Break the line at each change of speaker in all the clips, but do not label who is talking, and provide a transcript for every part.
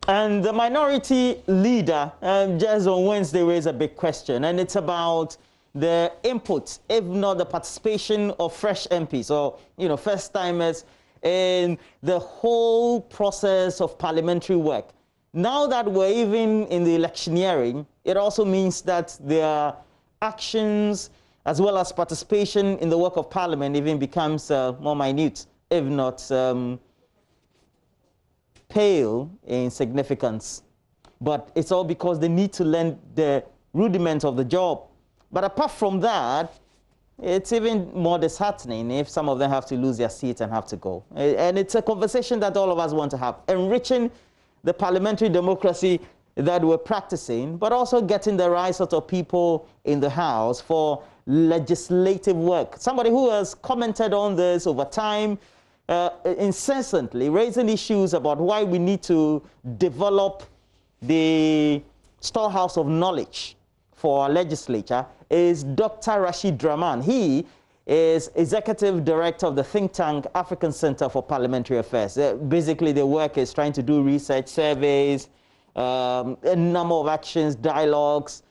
And the minority leader just on Wednesday raised a big question, and it's about the input, if not the participation of fresh MPs or, first-timers in the whole process of parliamentary work. Now that we're even in the electioneering, it also means that their actions as well as participation in the work of parliament even becomes more minute, if not pale in significance. But it's all because they need to learn the rudiments of the job. But apart from that, it's even more disheartening if some of them have to lose their seats and have to go. And it's a conversation that all of us want to have, enriching the parliamentary democracy that we're practicing, but also getting the right sort of people in the House for legislative work. Somebody who has commented on this over time, incessantly raising issues about why we need to develop the storehouse of knowledge for our legislature, is Dr. Rashid Draman. He is Executive Director of the think tank African Center for Parliamentary Affairs. Basically, their work is trying to do research, surveys, a number of actions, dialogues,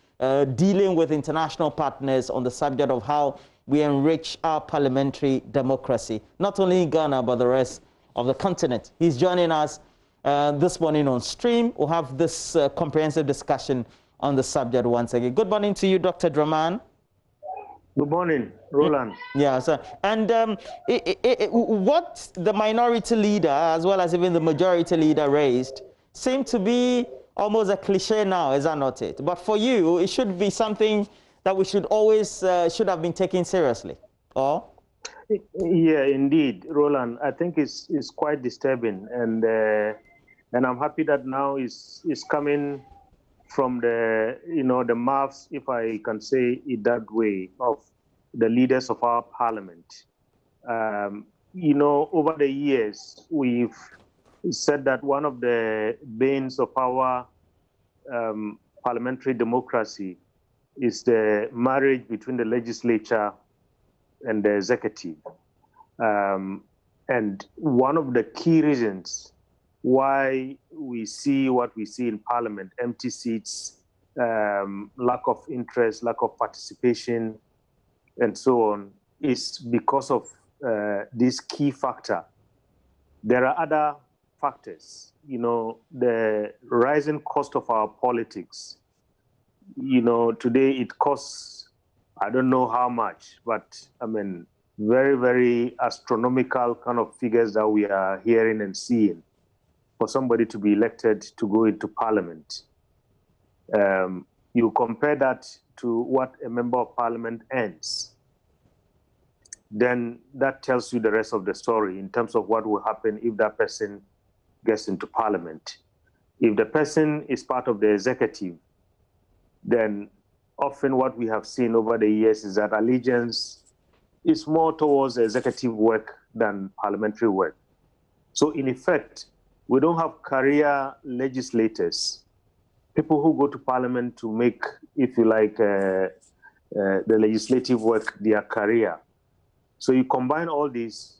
dealing with international partners on the subject of how we enrich our parliamentary democracy, not only in Ghana, but the rest of the continent. He's joining us this morning on stream. We'll have this comprehensive discussion on the subject once again. Good morning to you, Dr. Draman.
Good morning, Roland.
Yeah, sir. And what the minority leader, as well as even the majority leader raised, seemed to be almost a cliche now, is that not it? But for you, it should be something that we should always should have been taken seriously, or?
Yeah, indeed, Roland. I think it's quite disturbing, and I'm happy that now it's coming from the the mouths, if I can say it that way, of the leaders of our parliament. Over the years, we've said that one of the banes of our parliamentary democracy is the marriage between the legislature and the executive. And one of the key reasons why we see what we see in Parliament, empty seats, lack of interest, lack of participation, and so on, is because of this key factor. There are other factors, the rising cost of our politics. Today it costs, I don't know how much, but I mean, very, very astronomical kind of figures that we are hearing and seeing for somebody to be elected to go into Parliament. You compare that to what a member of Parliament earns, then that tells you the rest of the story in terms of what will happen if that person gets into Parliament. If the person is part of the executive, then often what we have seen over the years is that allegiance is more towards executive work than parliamentary work. So in effect, we don't have career legislators, people who go to Parliament to make, if you like, the legislative work their career. So you combine all these,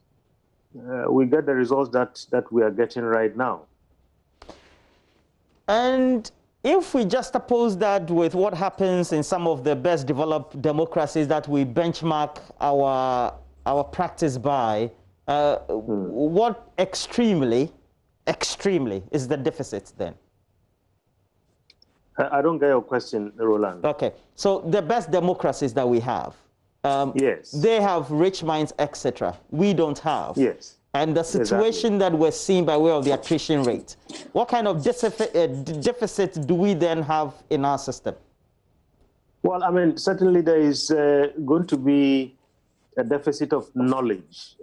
we get the results that we are getting right now.
And if we just oppose that with what happens in some of the best developed democracies that we benchmark our practice by, what extremely is the deficit then?
I don't get your question, Roland.
Okay, so the best democracies that we have,
yes,
they have rich minds, etc. We don't have.
Yes.
And the situation that we're seeing by way of the attrition rate, what kind of deficit do we then have in our system?
Well, I mean, certainly there is going to be a deficit of knowledge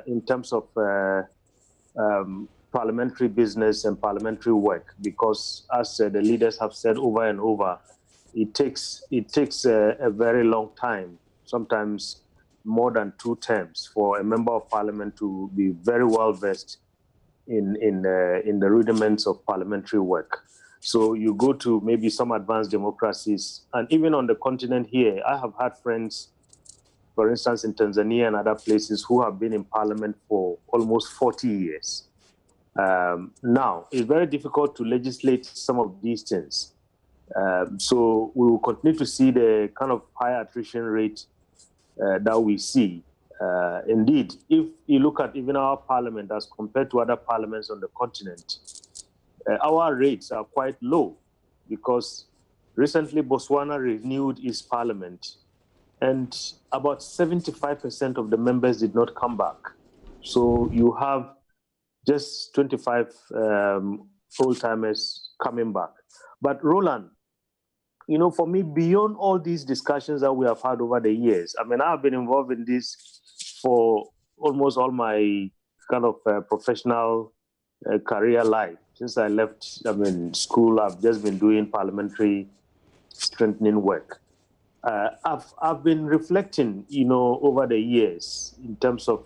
in terms of parliamentary business and parliamentary work, because as the leaders have said over and over, it takes a very long time, sometimes more than 2 terms, for a member of parliament to be very well versed in the rudiments of parliamentary work. So you go to maybe some advanced democracies, and even on the continent here, I have had friends, for instance, in Tanzania and other places, who have been in parliament for almost 40 years. Now, it's very difficult to legislate some of these things. So we will continue to see the kind of high attrition rate that we see. Indeed, if you look at even our parliament as compared to other parliaments on the continent, our rates are quite low because recently Botswana renewed its parliament and about 75% of the members did not come back. So you have just 25 full-timers coming back. But Roland, you know, for me, beyond all these discussions that we have had over the years, I mean, I've been involved in this for almost all my kind of professional career life. Since I left, I mean, school, I've just been doing parliamentary strengthening work. I've been reflecting, you know, over the years in terms of,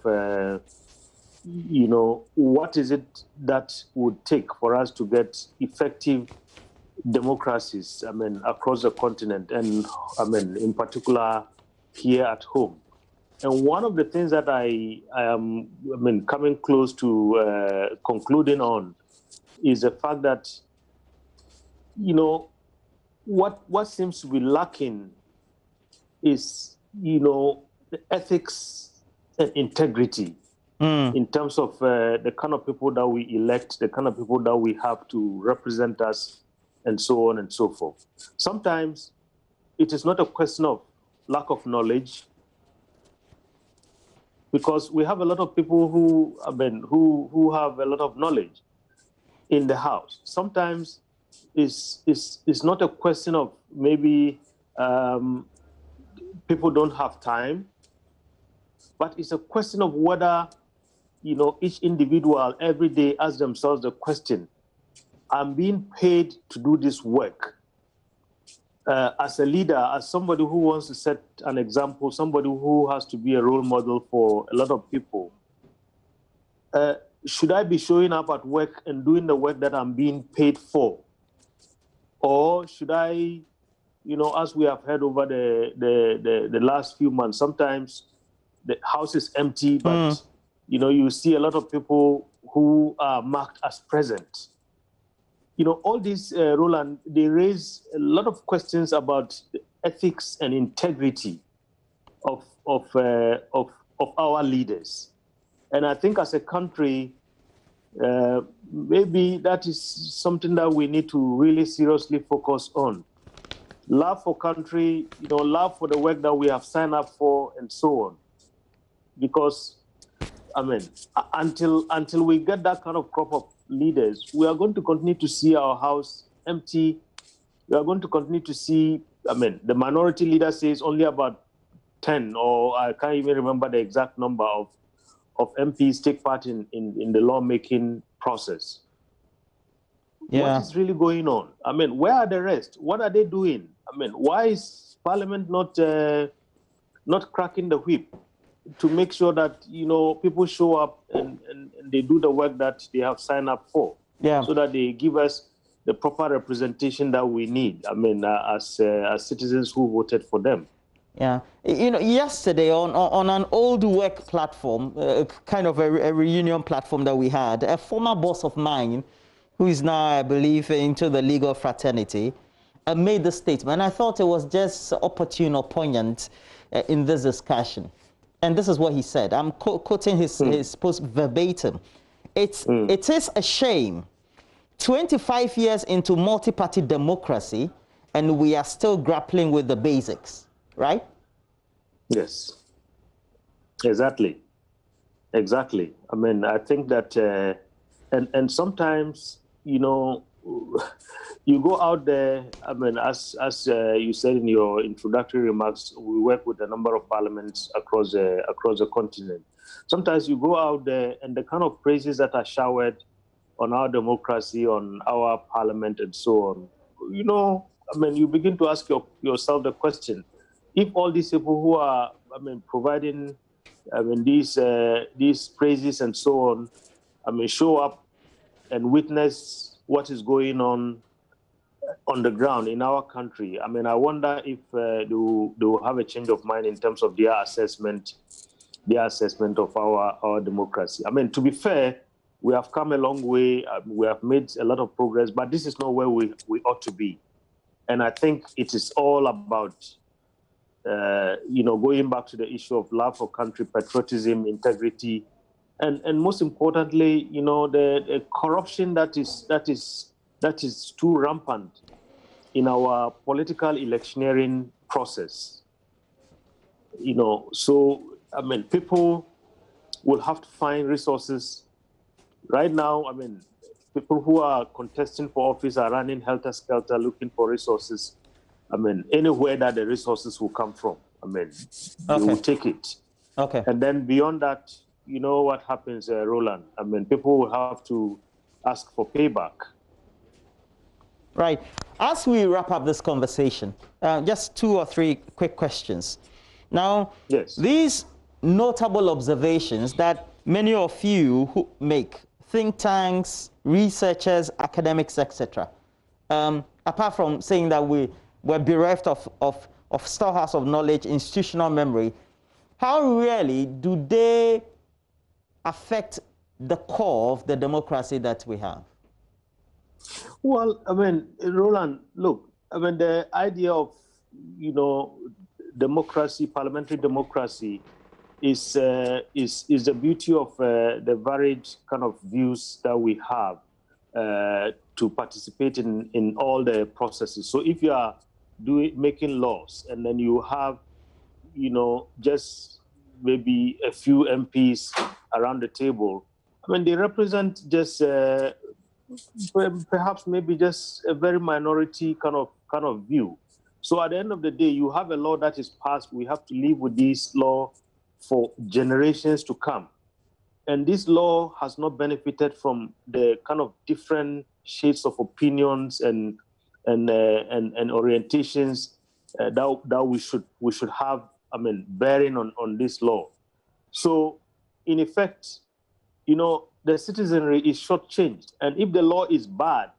you know, what is it that would take for us to get effective democracies, I mean, across the continent, and I mean, in particular here at home. And one of the things that I am, I mean, coming close to concluding on is the fact that, you know, what seems to be lacking is, you know, the ethics and integrity in terms of the kind of people that we elect, the kind of people that we have to represent us, and so on and so forth. Sometimes it is not a question of lack of knowledge, because we have a lot of people who, I mean, who have a lot of knowledge in the House. Sometimes it's not a question of maybe people don't have time, but it's a question of whether, you know, each individual every day asks themselves the question, I'm being paid to do this work. As a leader, as somebody who wants to set an example, somebody who has to be a role model for a lot of people, should I be showing up at work and doing the work that I'm being paid for? Or should I, you know, as we have heard over the last few months, sometimes the house is empty, but, you know, you see a lot of people who are marked as present. You know, all these, Roland, they raise a lot of questions about the ethics and integrity of our leaders. And I think as a country, maybe that is something that we need to really seriously focus on. Love for country, you know, love for the work that we have signed up for, and so on. Because, I mean, until we get that kind of crop of leaders, we are going to continue to see our house empty. We are going to continue to see, I mean, the minority leader says only about 10, or I can't even remember the exact number of MPs take part in the lawmaking process. Yeah. What is really going on? I mean, where are the rest? What are they doing? I mean, why is Parliament not cracking the whip to make sure that, you know, people show up and they do the work that they have signed up for, so that they give us the proper representation that we need, I mean, as citizens who voted for them.
Yeah, you know, yesterday on an old work platform, kind of a reunion platform that we had, a former boss of mine, who is now, I believe, into the legal fraternity, made the statement. I thought it was just opportune or poignant in this discussion. And this is what he said. I'm quoting his post verbatim. It is a shame, 25 years into multi-party democracy, and we are still grappling with the basics, right?
Yes, exactly. Exactly. I mean, I think that, and sometimes, you know, you go out there, I mean, as you said in your introductory remarks, we work with a number of parliaments across the continent. Sometimes you go out there and the kind of praises that are showered on our democracy, on our parliament and so on, you know, I mean, you begin to ask yourself the question, if all these people who are, I mean, providing, I mean, these praises and so on, I mean, show up and witness what is going on the ground in our country, I mean, I wonder if they will have a change of mind in terms of their assessment of our democracy. I mean, to be fair, we have come a long way. We have made a lot of progress, but this is not where we ought to be. And I think it is all about, going back to the issue of love for country, patriotism, integrity, and most importantly, the corruption that is too rampant in our political electioneering process. So people will have to find resources. Right now, people who are contesting for office are running helter-skelter looking for resources. Anywhere that the resources will come from, they will take it.
Okay.
And then beyond that, you know what happens, Roland? People will have to ask for payback.
Right. As we wrap up this conversation, just 2 or 3 quick questions. Now,
yes,
these notable observations that many of you who make, think tanks, researchers, academics, etc., apart from saying that we're bereft of storehouse of knowledge, institutional memory, how really do they affect the core of the democracy that we have?
Well, Roland, look, the idea of, democracy, parliamentary democracy, is the beauty of the varied kind of views that we have to participate in all the processes. So if you are making laws and then you have, just maybe a few MPs around the table, they represent just perhaps maybe just a very minority kind of view. So at the end of the day, you have a law that is passed. We have to live with this law for generations to come. And this law has not benefited from the kind of different shades of opinions and orientations that we should have, bearing on this law. So in effect, the citizenry is shortchanged. And if the law is bad,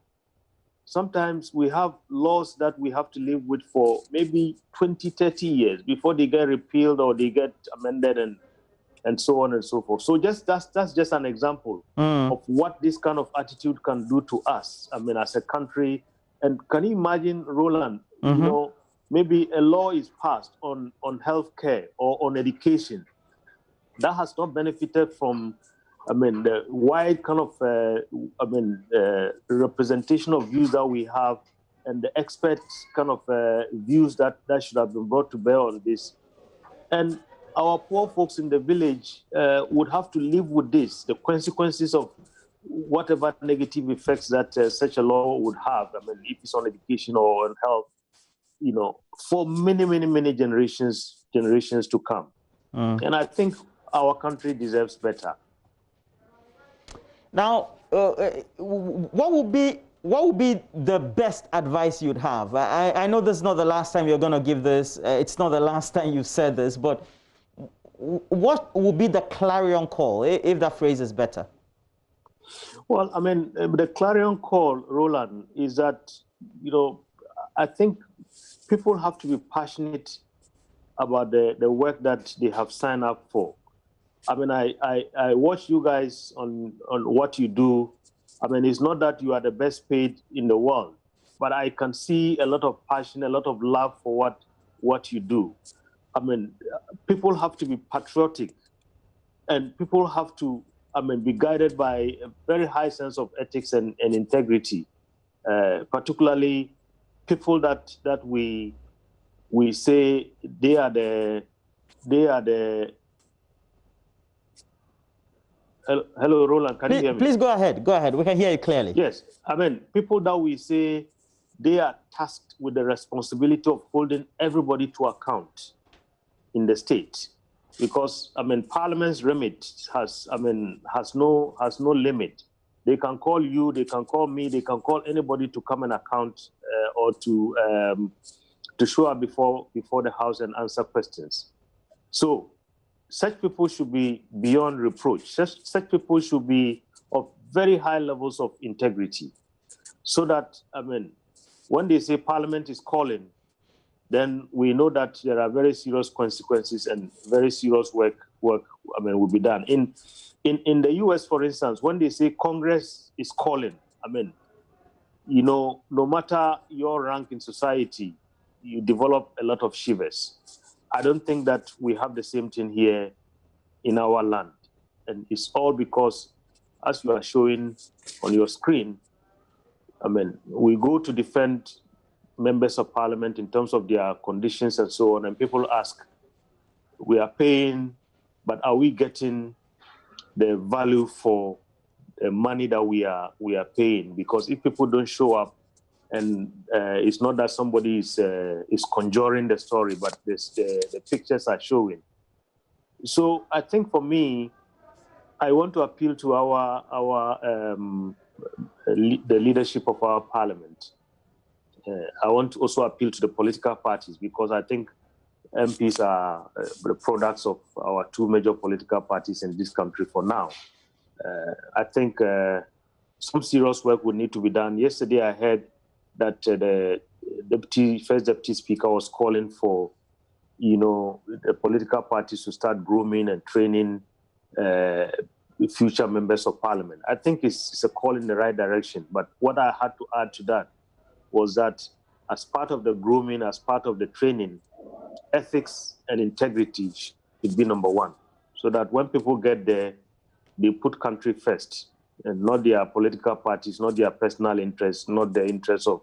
sometimes we have laws that we have to live with for maybe 20, 30 years before they get repealed or they get amended and so on and so forth. So that's just an example of what this kind of attitude can do to us, as a country. And can you imagine, Roland, maybe a law is passed on healthcare or on education that has not benefited from the wide kind of, representation of views that we have and the expert kind of views that should have been brought to bear on this. And our poor folks in the village would have to live with this, the consequences of whatever negative effects that such a law would have, if it's on education or on health, for many, many, many generations to come. And I think our country deserves better.
Now, what would be the best advice you'd have? I know this is not the last time you're going to give this. It's not the last time you've said this, but what would be the clarion call, if that phrase is better?
Well, the clarion call, Roland, is that, I think people have to be passionate about the work that they have signed up for. I watch you guys on what you do. It's not that you are the best paid in the world, but I can see a lot of passion, a lot of love for what you do. People have to be patriotic, and people have to, be guided by a very high sense of ethics and integrity. Particularly, people that we say they are the. Hello, Roland, can you hear me?
Please go ahead. Go ahead. We can hear you clearly.
Yes. People that we say they are tasked with the responsibility of holding everybody to account in the state. Because, Parliament's remit has no limit. They can call you, they can call me, they can call anybody to come and account or to show up before the House and answer questions. So, such people should be beyond reproach. Such people should be of very high levels of integrity. So that, when they say Parliament is calling, then we know that there are very serious consequences and very serious work work, will be done. In the US, for instance, when they say Congress is calling, no matter your rank in society, you develop a lot of shivers. I don't think that we have the same thing here in our land. And it's all because, as you are showing on your screen, we go to defend members of parliament in terms of their conditions and so on, and people ask, we are paying, but are we getting the value for the money that we are paying? Because if people don't show up, and it's not that somebody is conjuring the story, but the pictures are showing. So I think for me, I want to appeal to the leadership of our parliament. I want to also appeal to the political parties, because I think MPs are the products of our two major political parties in this country for now. I think some serious work would need to be done. Yesterday I heard that the first deputy speaker was calling for, the political parties to start grooming and training future members of parliament. I think it's a call in the right direction. But what I had to add to that was that as part of the grooming, as part of the training, ethics and integrity should be number one, so that when people get there, they put country first, and not their political parties, not their personal interests, not the interests of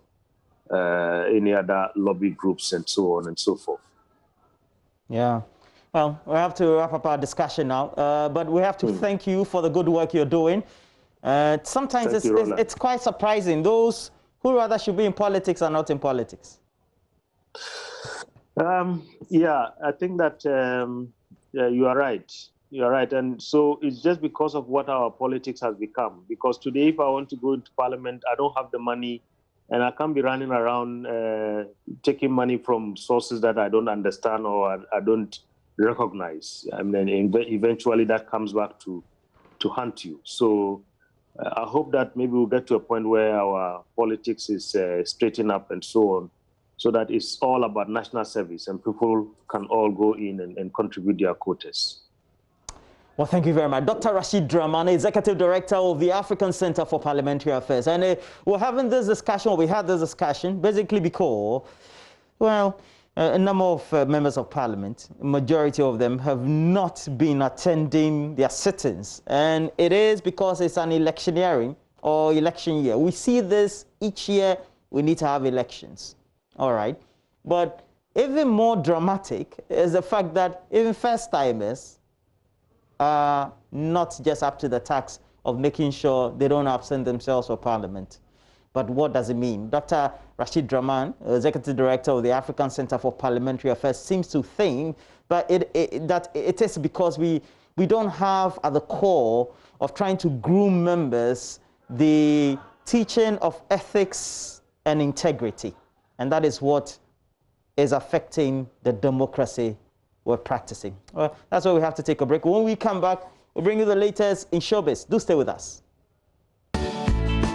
any other lobby groups and so on and so forth.
Yeah. Well, we have to wrap up our discussion now, but we have to thank you for the good work you're doing. Sometimes it's quite surprising. Those who rather should be in politics are not in politics.
Yeah, I think that you are right. You are right. And so it's just because of what our politics has become. Because today, if I want to go into parliament, I don't have the money, and I can't be running around taking money from sources that I don't understand or I don't recognize. Eventually that comes back to haunt you. So I hope that maybe we'll get to a point where our politics is straightened up and so on, so that it's all about national service and people can all go in and contribute their quotas.
Well, thank you very much. Dr. Rashid Draman, Executive Director of the African Center for Parliamentary Affairs. And we're having this discussion, we had this discussion, basically because, well, a number of members of parliament, a majority of them have not been attending their sittings. And it is because it's an electioneering or election year. We see this each year, we need to have elections. All right. But even more dramatic is the fact that even first-timers are not just up to the task of making sure they don't absent themselves for parliament. But what does it mean? Dr. Rashid Draman, Executive Director of the African Center for Parliamentary Affairs, seems to think that it is because we don't have at the core of trying to groom members the teaching of ethics and integrity. And that is what is affecting the democracy we're practicing. Well, that's why we have to take a break. When we come back, we'll bring you the latest in showbiz. Do stay with us.